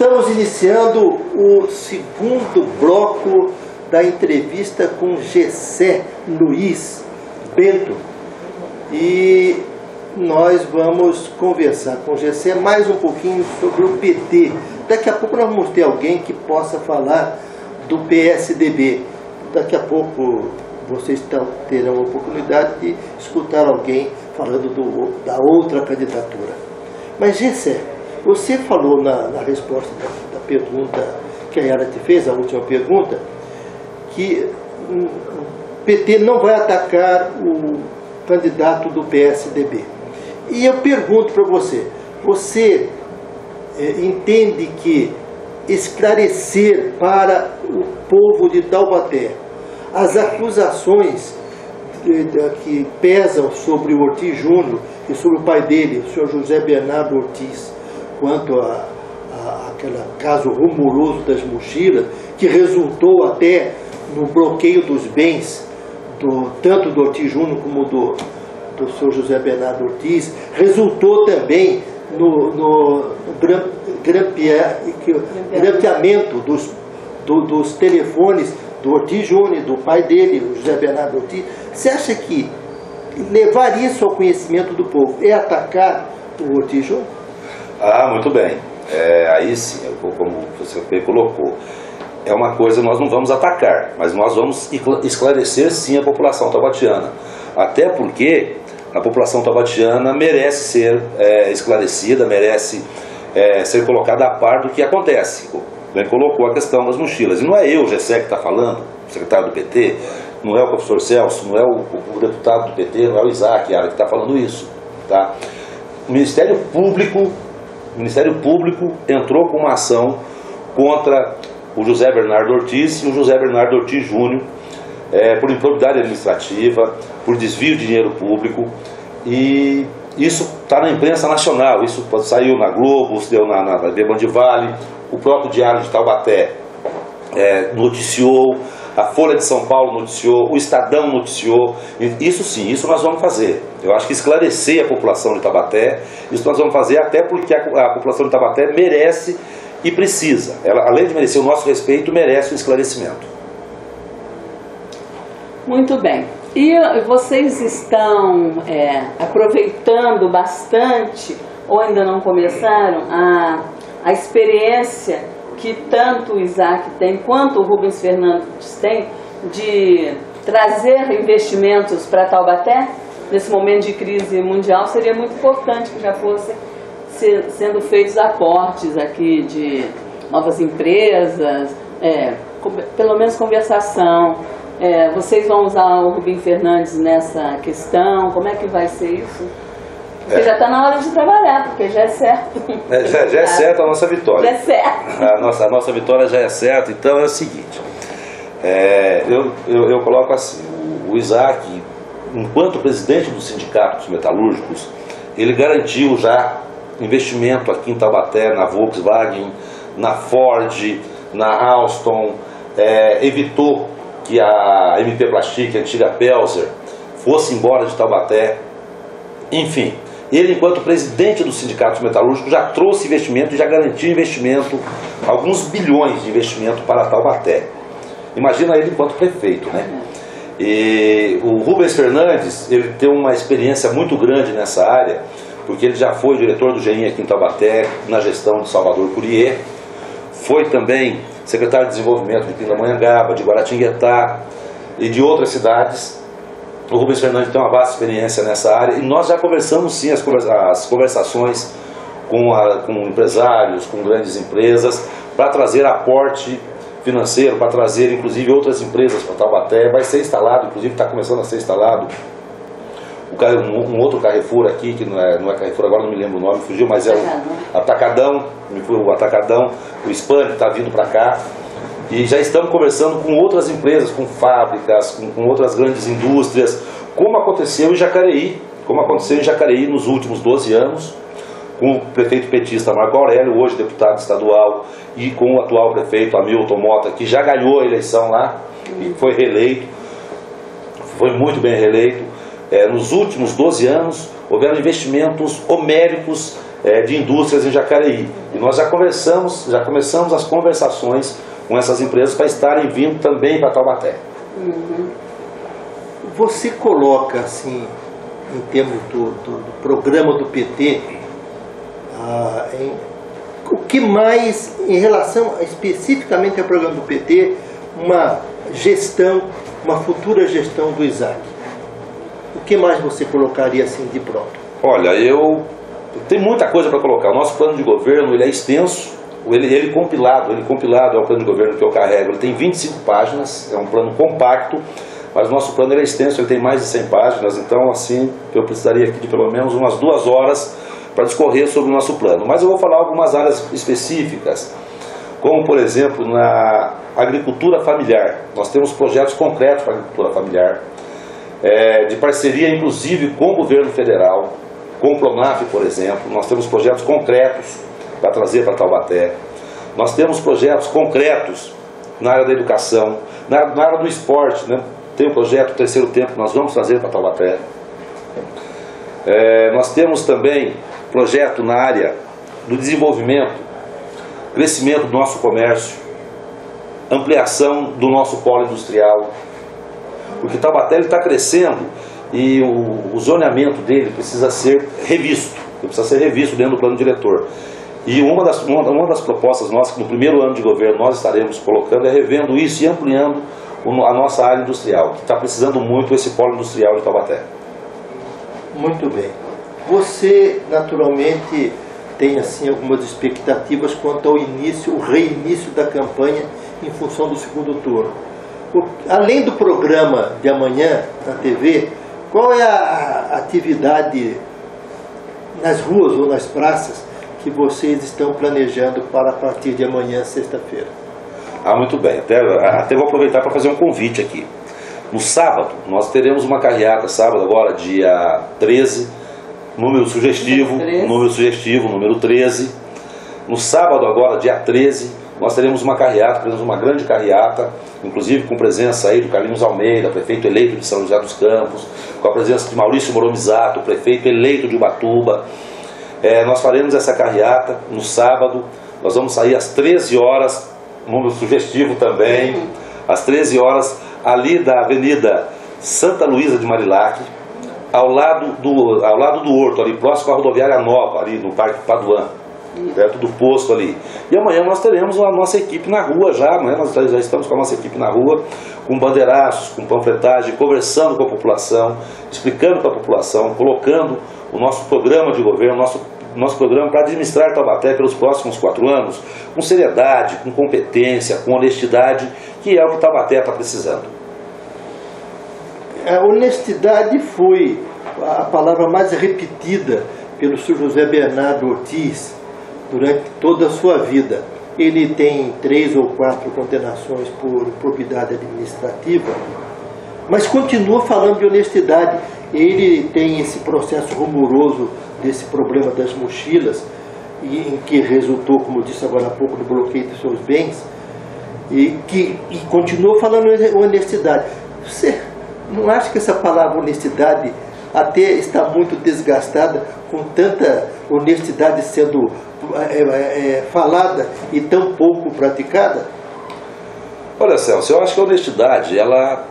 Estamos iniciando o segundo bloco da entrevista com Gessé Luiz Bento e nós vamos conversar com Gessé mais um pouquinho sobre o PT. Daqui a pouco nós vamos ter alguém que possa falar do PSDB. Daqui a pouco vocês terão a oportunidade de escutar alguém falando da outra candidatura. Mas Gessé, você falou na resposta da pergunta que a Yara te fez, a última pergunta, que o PT não vai atacar o candidato do PSDB. E eu pergunto para você, você entende que esclarecer para o povo de Taubaté as acusações que pesam sobre o Ortiz Júnior e sobre o pai dele, o senhor José Bernardo Ortiz, quanto aquele caso rumoroso das mochilas, que resultou até no bloqueio dos bens, tanto do Ortiz Júnior como do senhor José Bernardo Ortiz, resultou também no grampeamento dos telefones do Ortiz Júnior, do pai dele, o José Bernardo Ortiz. Você acha que levar isso ao conhecimento do povo é atacar o Ortiz Júnior? Muito bem. Aí sim, como você colocou, é uma coisa que nós não vamos atacar, mas nós vamos esclarecer sim a população taubatiana. Até porque a população taubatiana merece ser esclarecida, merece ser colocada a par do que acontece. Bem colocou a questão das mochilas. E não é eu, Gessé, que está falando, o secretário do PT, não é o professor Celso, não é o deputado do PT, não é o Isaac que está falando isso. Tá? O Ministério Público entrou com uma ação contra o José Bernardo Ortiz e o José Bernardo Ortiz Júnior por improbidade administrativa, por desvio de dinheiro público, e isso está na imprensa nacional, isso saiu na Globo, saiu na Band Vale, o próprio Diário de Taubaté noticiou, a Folha de São Paulo noticiou, o Estadão noticiou. Isso sim, isso nós vamos fazer. Eu acho que esclarecer a população de Taubaté, isso nós vamos fazer até porque a população de Taubaté merece e precisa. Ela, além de merecer o nosso respeito, merece o esclarecimento. Muito bem. E vocês estão aproveitando bastante, ou ainda não começaram, a experiência que tanto o Isaac tem quanto o Rubens Fernandes tem de trazer investimentos para Taubaté? Nesse momento de crise mundial, seria muito importante que já fossem sendo feitos aportes aqui de novas empresas, pelo menos conversação. Vocês vão usar o Rubens Fernandes nessa questão? Como é que vai ser isso? Porque já está na hora de trabalhar, porque já é certo. Já é certo a nossa vitória. Já é certo. A nossa vitória já é certa. Então é o seguinte, eu coloco assim, o Isaac, enquanto presidente dos sindicatos metalúrgicos, ele garantiu já investimento aqui em Taubaté, na Volkswagen, na Ford, na Alstom, evitou que a MP Plastic, a antiga Pelzer, fosse embora de Taubaté. Enfim, ele, enquanto presidente dos sindicatos metalúrgicos, já trouxe investimento e já garantiu investimento, alguns bilhões de investimento para Taubaté. Imagina ele enquanto prefeito, né? E o Rubens Fernandes, ele tem uma experiência muito grande nessa área, porque ele já foi diretor do GEIM aqui em Taubaté, na gestão de Salvador Courier, foi também secretário de Desenvolvimento de Pindamonhangaba, de Guaratinguetá e de outras cidades. O Rubens Fernandes tem uma vasta experiência nessa área e nós já conversamos sim as conversações com empresários, com grandes empresas, para trazer aporte financeiro, para trazer inclusive outras empresas para Taubaté. Vai ser instalado, inclusive está começando a ser instalado um outro Carrefour aqui, que não é Carrefour, agora não me lembro o nome, fugiu, mas é o Atacadão, o Spam está vindo para cá. E já estamos conversando com outras empresas, com fábricas, com outras grandes indústrias, como aconteceu em Jacareí nos últimos 12 anos, com o prefeito petista Marco Aurélio, hoje deputado estadual, e com o atual prefeito Hamilton Mota, que já ganhou a eleição lá, e foi reeleito, foi muito bem reeleito. Nos últimos 12 anos, houveram investimentos homéricos de indústrias em Jacareí. E nós já começamos as conversações com essas empresas para estarem vindo também para Taubaté. Você coloca, assim, em termos do programa do PT, o que mais, em relação especificamente ao programa do PT, uma futura gestão do Isaac? O que mais você colocaria assim de pronto? Olha, tem muita coisa para colocar. O nosso plano de governo ele é extenso, ele compilado é o plano de governo que eu carrego. Ele tem 25 páginas, é um plano compacto, mas o nosso plano ele é extenso, ele tem mais de 100 páginas, então assim, eu precisaria aqui de pelo menos umas 2 horas para discorrer sobre o nosso plano. Mas eu vou falar algumas áreas específicas, como por exemplo na agricultura familiar. Nós temos projetos concretos para a agricultura familiar, de parceria inclusive com o governo federal, com o Pronaf, por exemplo. Nós temos projetos concretos para trazer para Taubaté. Nós temos projetos concretos na área da educação, na área do esporte, né? Tem o projeto Terceiro Tempo que nós vamos trazer para Taubaté. Nós temos também projeto na área do desenvolvimento, crescimento do nosso comércio, ampliação do nosso polo industrial, porque Taubaté está crescendo e o zoneamento dele precisa ser revisto, dentro do plano diretor. E uma das propostas nossas, que no primeiro ano de governo nós estaremos colocando, é revendo isso e ampliando a nossa área industrial, que está precisando muito esse polo industrial de Taubaté. Muito bem. Você, naturalmente, tem assim algumas expectativas quanto ao reinício da campanha em função do segundo turno. Além do programa de amanhã na TV, qual é a atividade nas ruas ou nas praças que vocês estão planejando para a partir de amanhã, sexta-feira? Muito bem. Até vou aproveitar para fazer um convite aqui. No sábado, nós teremos uma carreata, sábado agora, dia 13, número sugestivo, número 13. No sábado agora, dia 13, nós teremos uma grande carreata, inclusive com presença aí do Carlinhos Almeida, prefeito eleito de São José dos Campos, com a presença de Maurício Moromizato, prefeito eleito de Ubatuba. Nós faremos essa carreata no sábado, nós vamos sair às 13 horas, número sugestivo também, às 13 horas, ali da Avenida Santa Luísa de Marilac, ao lado do Horto, ali próximo à rodoviária nova, ali no Parque Paduan, perto do posto ali. E amanhã nós teremos a nossa equipe na rua já, amanhã nós já estamos com a nossa equipe na rua, com bandeiraços, com panfletagem, conversando com a população, explicando para a população, colocando o nosso programa de governo, nosso programa para administrar Taubaté pelos próximos 4 anos, com seriedade, com competência, com honestidade, que é o que Taubaté está precisando. A honestidade foi a palavra mais repetida pelo Sr. José Bernardo Ortiz durante toda a sua vida. Ele tem 3 ou 4 condenações por improbidade administrativa, mas continua falando de honestidade. Ele tem esse processo rumoroso desse problema das mochilas, em que resultou, como eu disse agora há pouco, no bloqueio dos seus bens, e continua falando honestidade. Você não acha que essa palavra honestidade até está muito desgastada, com tanta honestidade sendo falada e tão pouco praticada? Olha, Celso, eu acho que a honestidade, ela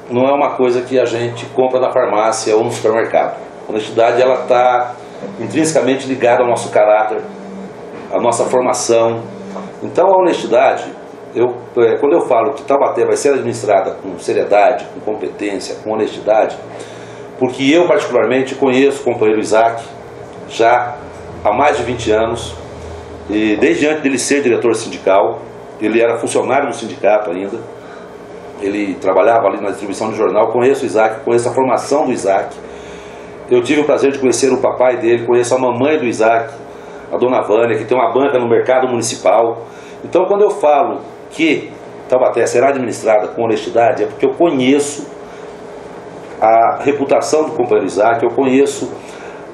não é uma coisa que a gente compra na farmácia ou no supermercado. A honestidade, ela está intrinsecamente ligada ao nosso caráter, à nossa formação. Então, a honestidade, quando eu falo que Taubaté vai ser administrada com seriedade, com competência, com honestidade, porque eu particularmente conheço o companheiro Isaac já há mais de 20 anos, e desde antes dele ser diretor sindical, ele era funcionário do sindicato ainda, ele trabalhava ali na distribuição do jornal. Conheço o Isaac, conheço a formação do Isaac. Eu tive o prazer de conhecer o papai dele, conheço a mamãe do Isaac, a dona Vânia, que tem uma banca no mercado municipal. Então, quando eu falo que Taubaté será administrada com honestidade, é porque eu conheço a reputação do companheiro Isaac, eu conheço,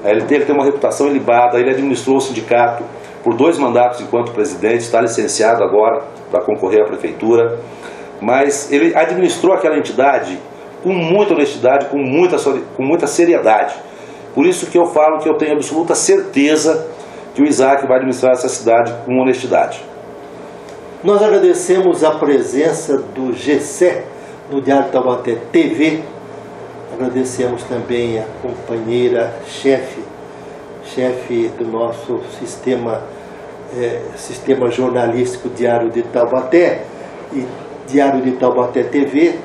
ele tem uma reputação ilibada, ele administrou o sindicato por 2 mandatos enquanto presidente, está licenciado agora para concorrer à prefeitura, mas ele administrou aquela entidade com muita honestidade, com muita seriedade. Por isso que eu falo que eu tenho absoluta certeza que o Isaac vai administrar essa cidade com honestidade. Nós agradecemos a presença do GCE no Diário de Taubaté TV. Agradecemos também a companheira chefe do nosso sistema jornalístico Diário de Taubaté e Diário de Taubaté TV.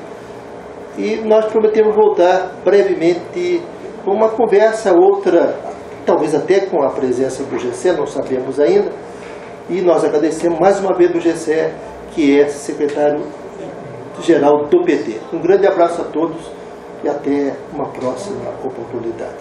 E nós prometemos voltar brevemente com uma conversa, outra, talvez até com a presença do GCE, não sabemos ainda. E nós agradecemos mais uma vez do GCE, que é secretário-geral do PT. Um grande abraço a todos e até uma próxima oportunidade.